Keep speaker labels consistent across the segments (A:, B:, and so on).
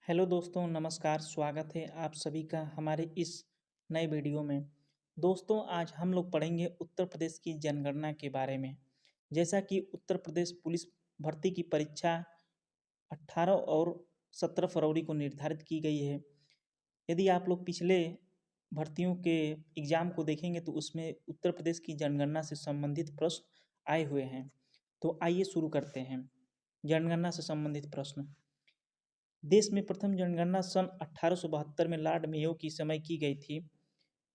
A: Hello दोस्तों, नमस्कार। स्वागत है आप सभी का हमारे इस नए वीडियो में। दोस्तों, आज हम लोग पढ़ेंगे उत्तर प्रदेश की जनगणना के बारे में। जैसा कि उत्तर प्रदेश पुलिस भर्ती की परीक्षा 18 और 17 फरवरी को निर्धारित की गई है। यदि आप लोग पिछले भर्तियों के एग्ज़ाम को देखेंगे तो उसमें उत्तर प्रदेश की जनगणना से संबंधित प्रश्न आए हुए हैं। तो आइए शुरू करते हैं। जनगणना से संबंधित प्रश्न। देश में प्रथम जनगणना सन 1872 में लॉर्ड मेयो की समय की गई थी,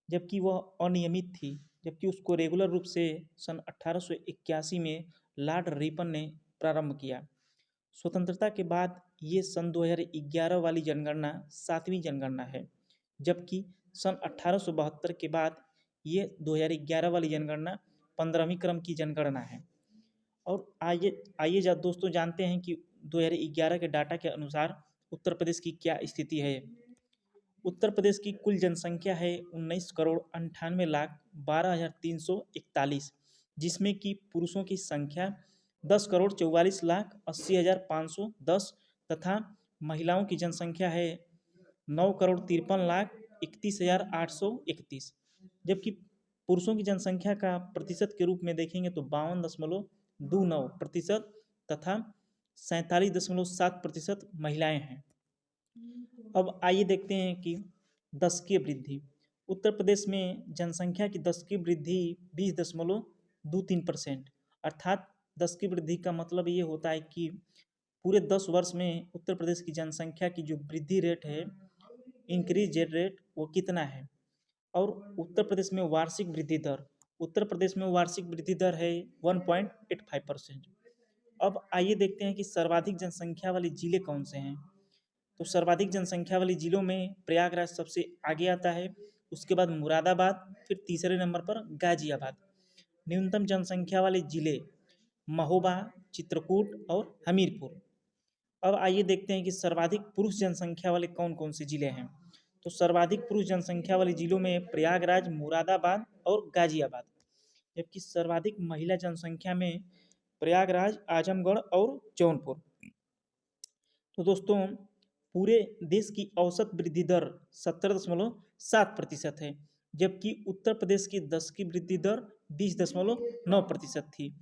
A: जबकि वह अनियमित थी। जबकि उसको रेगुलर रूप से सन 1881 में लॉर्ड रिपन ने प्रारंभ किया। स्वतंत्रता के बाद ये सन 2011 वाली जनगणना 7वीं जनगणना है, जबकि सन 1872 के बाद ये 2011 वाली जनगणना 15वीं क्रम की जनगणना है। और आइए आइए दोस्तों जानते हैं कि 2011 के डाटा के अनुसार उत्तर प्रदेश की क्या स्थिति है। उत्तर प्रदेश की कुल जनसंख्या है 19,98,12,341, जिसमें कि पुरुषों की संख्या 10,44,80,510 तथा महिलाओं की जनसंख्या है 9,53,31,831। जबकि पुरुषों की जनसंख्या का प्रतिशत के रूप में देखेंगे तो 52.29% तथा 47.7% महिलाएं हैं। अब आइए देखते हैं कि दशकीय वृद्धि। उत्तर प्रदेश में जनसंख्या की दशकीय वृद्धि 20.23%, अर्थात दशकीय वृद्धि का मतलब ये होता है कि पूरे 10 वर्ष में उत्तर प्रदेश की जनसंख्या की जो वृद्धि रेट है, इंक्रीज रेट, वो कितना है। और उत्तर प्रदेश में वार्षिक वृद्धि दर है 1.85%। अब आइए देखते हैं कि सर्वाधिक जनसंख्या वाले जिले कौन से हैं। तो सर्वाधिक जनसंख्या वाले जिलों में प्रयागराज सबसे आगे आता है, उसके बाद मुरादाबाद, फिर तीसरे नंबर पर गाजियाबाद। न्यूनतम जनसंख्या वाले जिले महोबा, चित्रकूट और हमीरपुर। अब आइए देखते हैं कि सर्वाधिक पुरुष जनसंख्या वाले कौन कौन से जिले हैं। तो सर्वाधिक पुरुष जनसंख्या वाले जिलों में प्रयागराज, मुरादाबाद और गाजियाबाद। जबकि सर्वाधिक महिला जनसंख्या में प्रयागराज, आजमगढ़ और जौनपुर। तो दोस्तों, पूरे देश की औसत वृद्धि दर 17.7% है, जबकि उत्तर प्रदेश की 10 की वृद्धि दर 20.9% थी।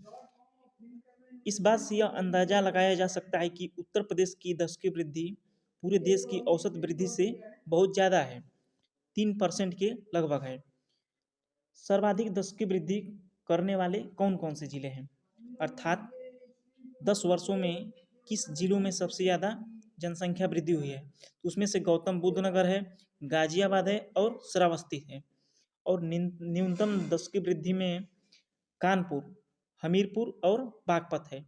A: इस बात से यह अंदाजा लगाया जा सकता है कि उत्तर प्रदेश की 10 की वृद्धि पूरे देश की औसत वृद्धि से बहुत ज़्यादा है, 3% के लगभग है। सर्वाधिक 10 की वृद्धि करने वाले कौन कौन से जिले हैं, अर्थात 10 वर्षों में किस जिलों में सबसे ज़्यादा जनसंख्या वृद्धि हुई है। तो उसमें से गौतम बुद्ध नगर है, गाजियाबाद है और श्रावस्ती है। और न्यूनतम 10 की वृद्धि में कानपुर, हमीरपुर और बागपत है।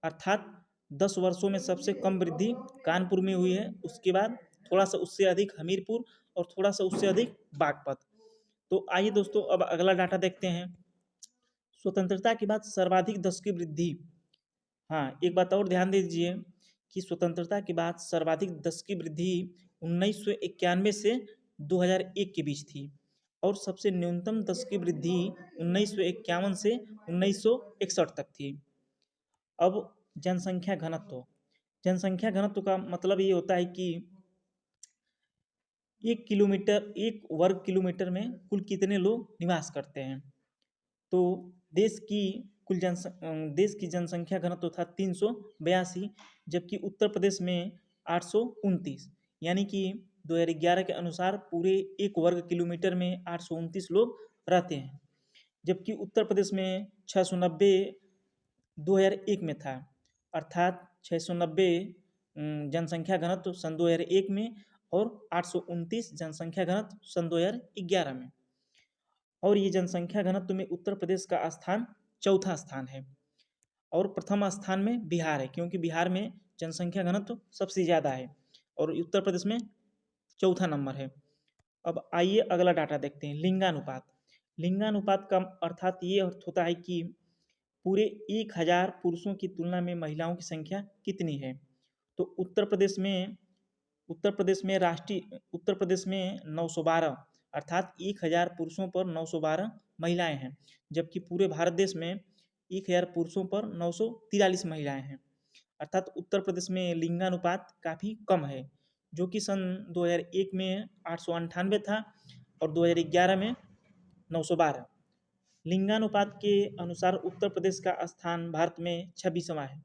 A: अर्थात 10 वर्षों में सबसे कम वृद्धि कानपुर में हुई है, उसके बाद थोड़ा सा उससे अधिक हमीरपुर और थोड़ा सा उससे अधिक बागपत। तो आइए दोस्तों, अब अगला डाटा देखते हैं। स्वतंत्रता के बाद सर्वाधिक 10 की वृद्धि। हाँ, एक बात और ध्यान दीजिए कि स्वतंत्रता के बाद सर्वाधिक 10 की वृद्धि 1991 से 2001 के बीच थी, और सबसे न्यूनतम 10 की वृद्धि 1951 से 1961 तक थी। अब जनसंख्या घनत्व का मतलब ये होता है कि 1 वर्ग किलोमीटर में कुल कितने लोग निवास करते हैं। तो देश की देश की जनसंख्या घनत्व था 382, जबकि उत्तर प्रदेश में 829, यानी कि 2011 के अनुसार पूरे 1 वर्ग किलोमीटर में 829 लोग रहते हैं। जबकि उत्तर प्रदेश में 690 2001 में था, अर्थात 690 जनसंख्या घनत्व सन 2001 में और 829 जनसंख्या घनत्व सन 2011 में। और ये जनसंख्या घनत्व में उत्तर प्रदेश का स्थान चौथा स्थान है, और प्रथम स्थान में बिहार है, क्योंकि बिहार में जनसंख्या घनत्व सबसे ज़्यादा है और उत्तर प्रदेश में चौथा नंबर है। अब आइए अगला डाटा देखते हैं, लिंगानुपात। लिंगानुपात का अर्थात ये अर्थ होता है कि पूरे 1000 पुरुषों की तुलना में महिलाओं की संख्या कितनी है। तो उत्तर प्रदेश में 912, अर्थात 1000 पुरुषों पर 912 महिलाएं हैं, जबकि पूरे भारत देश में 1000 पुरुषों पर 943 महिलाएं हैं। अर्थात उत्तर प्रदेश में लिंगानुपात काफ़ी कम है, जो कि सन 2001 में 898 था और 2011 में 912। लिंगानुपात के अनुसार उत्तर प्रदेश का स्थान भारत में 26वां है।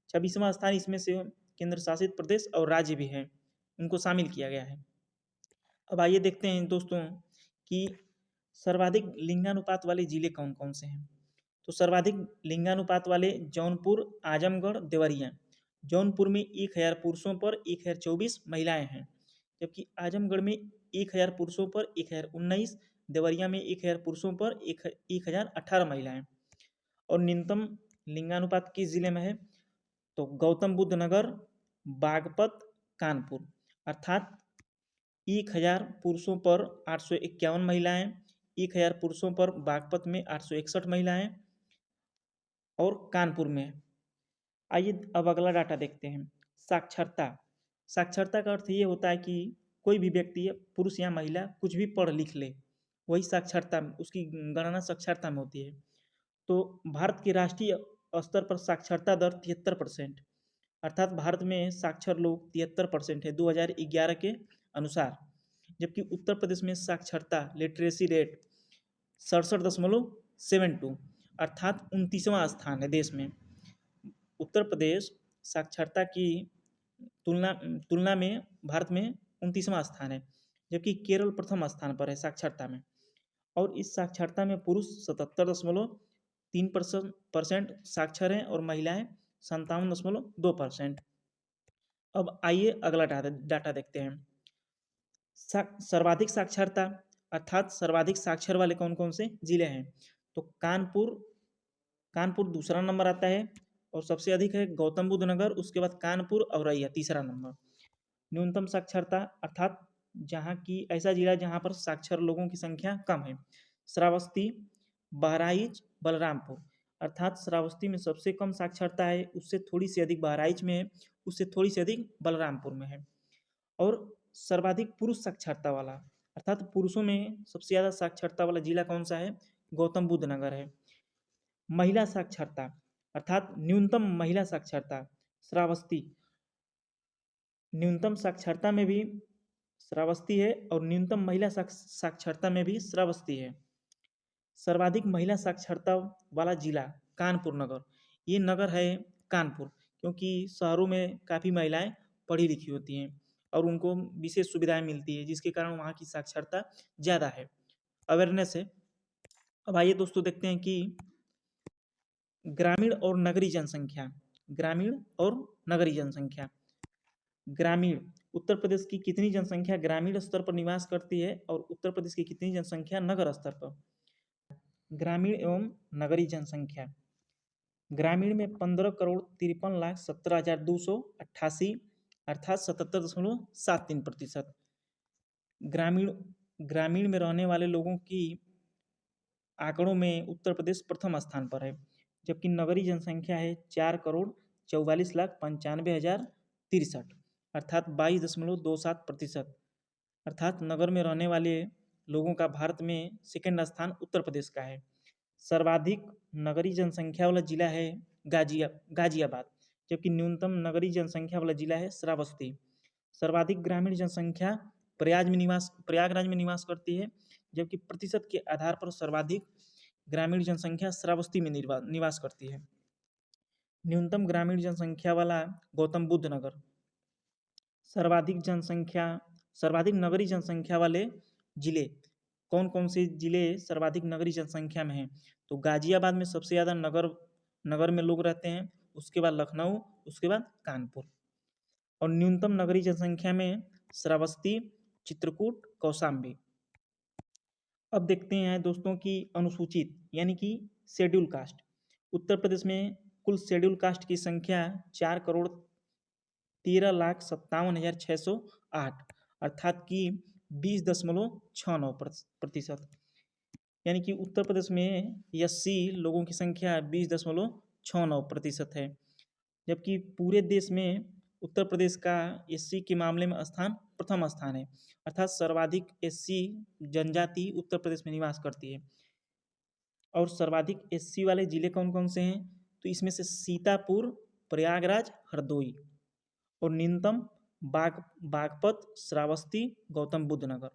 A: 26वां स्थान, इसमें से केंद्र शासित प्रदेश और राज्य भी हैं, उनको शामिल किया गया है। अब आइए देखते हैं दोस्तों कि सर्वाधिक लिंगानुपात वाले जिले कौन कौन से हैं। तो सर्वाधिक लिंगानुपात वाले जौनपुर, आजमगढ़, देवरिया। जौनपुर में 1000 पुरुषों पर 1024 महिलाएं हैं, जबकि आजमगढ़ में 1000 पुरुषों पर 1019, देवरिया में 1000 पुरुषों पर 1018 महिलाएं। और न्यूनतम लिंगानुपात किस जिले में है, तो गौतम बुद्ध नगर, बागपत, कानपुर। अर्थात 1000 पुरुषों पर 851 महिलाएं, 1000 पुरुषों पर बागपत में 861 महिलाएं और कानपुर में। आइए अब अगला डाटा देखते हैं, साक्षरता। साक्षरता का अर्थ ये होता है कि कोई भी व्यक्ति, पुरुष या महिला, कुछ भी पढ़ लिख ले, वही साक्षरता, उसकी गणना साक्षरता में होती है। तो भारत के राष्ट्रीय स्तर पर साक्षरता दर 73%, अर्थात भारत में साक्षर लोग 73% है 2011 के अनुसार। जबकि उत्तर प्रदेश में साक्षरता लिटरेसी रेट 67.72, अर्थात 29वां स्थान है देश में। उत्तर प्रदेश साक्षरता की तुलना में भारत में 29वां स्थान है, जबकि केरल प्रथम स्थान पर है साक्षरता में। और इस साक्षरता में पुरुष 77.3% साक्षर हैं और महिलाएं 57.2%। अब आइए अगला डाटा देखते हैं, सर्वाधिक साक्षरता, अर्थात सर्वाधिक साक्षर वाले कौन कौन से जिले हैं। तो कानपुर दूसरा नंबर आता है और सबसे अधिक है गौतम बुद्ध नगर, उसके बाद कानपुर, औरैया तीसरा नंबर। न्यूनतम साक्षरता, अर्थात जहाँ की ऐसा जिला जहाँ पर साक्षर लोगों की संख्या कम है, श्रावस्ती, बहराइच, बलरामपुर। अर्थात श्रावस्ती में सबसे कम साक्षरता है, उससे थोड़ी सी अधिक बहराइच में है, उससे थोड़ी सी अधिक बलरामपुर में है। और सर्वाधिक पुरुष साक्षरता वाला, अर्थात पुरुषों में सबसे ज़्यादा साक्षरता वाला जिला कौन सा है, गौतम बुद्ध नगर है। महिला साक्षरता, अर्थात न्यूनतम महिला साक्षरता, श्रावस्ती। न्यूनतम साक्षरता में भी श्रावस्ती है और न्यूनतम महिला साक्षरता में भी श्रावस्ती है। सर्वाधिक महिला साक्षरता वाला जिला कानपुर नगर। ये नगर है कानपुर, क्योंकि शहरों में काफ़ी महिलाएं पढ़ी लिखी होती हैं और उनको विशेष सुविधाएं मिलती है, जिसके कारण वहाँ की साक्षरता ज़्यादा है, अवेयरनेस है। अब आइए दोस्तों देखते हैं कि ग्रामीण और नगरीय जनसंख्या। ग्रामीण और नगरीय जनसंख्या। ग्रामीण, उत्तर प्रदेश की कितनी जनसंख्या ग्रामीण स्तर पर निवास करती है और उत्तर प्रदेश की कितनी जनसंख्या नगर स्तर पर। ग्रामीण एवं नगरीय जनसंख्या। ग्रामीण में 15,53,17,288, अर्थात 77.73%। ग्रामीण में रहने वाले लोगों की आंकड़ों में उत्तर प्रदेश प्रथम स्थान पर है, जबकि नगरीय जनसंख्या है 4,44,95,063, अर्थात 22.27%। अर्थात नगर में रहने वाले लोगों का भारत में सेकेंड स्थान उत्तर प्रदेश का है। सर्वाधिक नगरीय जनसंख्या वाला जिला है गाजियाबाद, जबकि न्यूनतम नगरीय जनसंख्या वाला जिला है श्रावस्ती। सर्वाधिक ग्रामीण जनसंख्या प्रयागराज में निवास करती है, जबकि प्रतिशत के आधार पर सर्वाधिक ग्रामीण जनसंख्या श्रावस्ती में निवास करती है। न्यूनतम ग्रामीण जनसंख्या वाला गौतम बुद्ध नगर। सर्वाधिक नगरीय जनसंख्या वाले जिले कौन कौन से जिले सर्वाधिक नगरीय जनसंख्या में हैं, तो गाजियाबाद में सबसे ज़्यादा नगर में लोग रहते हैं, उसके बाद लखनऊ, उसके बाद कानपुर। और न्यूनतम नगरीय जनसंख्या में श्रावस्ती, चित्रकूट, कौशाम्बी। अब देखते हैं दोस्तों की अनुसूचित यानी कि शेड्यूल कास्ट। उत्तर प्रदेश में कुल शेड्यूल कास्ट की संख्या 4,13,57,608, अर्थात कि 20.69%। यानी कि उत्तर प्रदेश में SC लोगों की संख्या 20.69% है, जबकि पूरे देश में उत्तर प्रदेश का SC के मामले में प्रथम स्थान है, अर्थात सर्वाधिक SC जनजाति उत्तर प्रदेश में निवास करती है। और सर्वाधिक SC वाले जिले कौन कौन से हैं, तो इसमें से सीतापुर, प्रयागराज, हरदोई। और न्यूनतम बागपत, श्रावस्ती, गौतम बुद्ध नगर।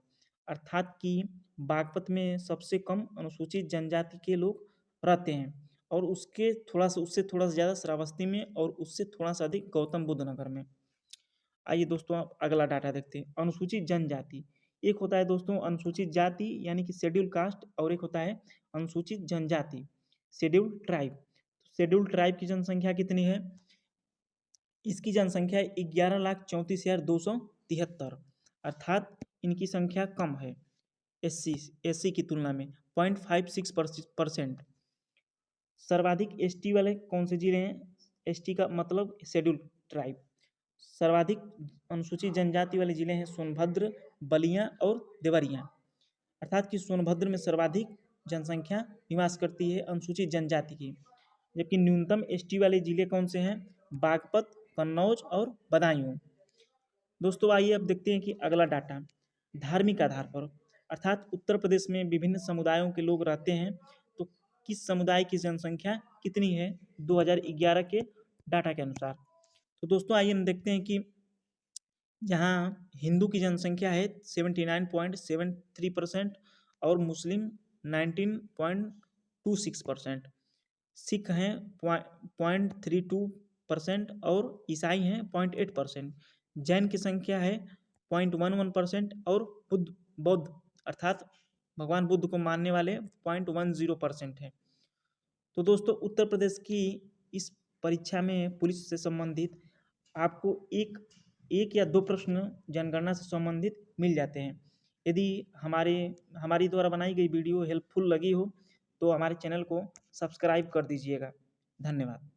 A: अर्थात कि बागपत में सबसे कम अनुसूचित जनजाति के लोग रहते हैं और उससे थोड़ा सा ज़्यादा श्रावस्ती में और उससे थोड़ा सा अधिक गौतम बुद्ध नगर में। आइए दोस्तों आप अगला डाटा देखते हैं। अनुसूचित जनजाति, एक होता है दोस्तों अनुसूचित जाति यानी कि शेड्यूल कास्ट, और एक होता है अनुसूचित जनजाति शेड्यूल ट्राइब। शेड्यूल ट्राइब की जनसंख्या कितनी है? इसकी जनसंख्या 11,34,273, अर्थात इनकी संख्या कम है एससी की तुलना में 0.56%। सर्वाधिक एसटी वाले कौन से जिले हैं? एसटी का मतलब शेड्यूल ट्राइब। सर्वाधिक अनुसूचित जनजाति वाले जिले हैं सोनभद्र, बलिया और देवरिया। अर्थात कि सोनभद्र में सर्वाधिक जनसंख्या निवास करती है अनुसूचित जनजाति की, जबकि न्यूनतम एसटी वाले जिले कौन से हैं? बागपत, कन्नौज और बदायूं। दोस्तों आइए अब देखते हैं कि अगला डाटा धार्मिक आधार पर, अर्थात उत्तर प्रदेश में विभिन्न समुदायों के लोग रहते हैं, तो किस समुदाय की जनसंख्या कितनी है 2011 के डाटा के अनुसार। तो दोस्तों आइए हम देखते हैं कि जहाँ हिंदू की जनसंख्या है 79.73% और मुस्लिम 19.26%, सिख हैं 0.32% और ईसाई हैं 0.8%, जैन की संख्या है 0.11% और बौद्ध अर्थात भगवान बुद्ध को मानने वाले 0.10% हैं। तो दोस्तों उत्तर प्रदेश की इस परीक्षा में पुलिस से संबंधित आपको एक या दो प्रश्न जनगणना से संबंधित मिल जाते हैं। यदि हमारी द्वारा बनाई गई वीडियो हेल्पफुल लगी हो तो हमारे चैनल को सब्सक्राइब कर दीजिएगा। धन्यवाद।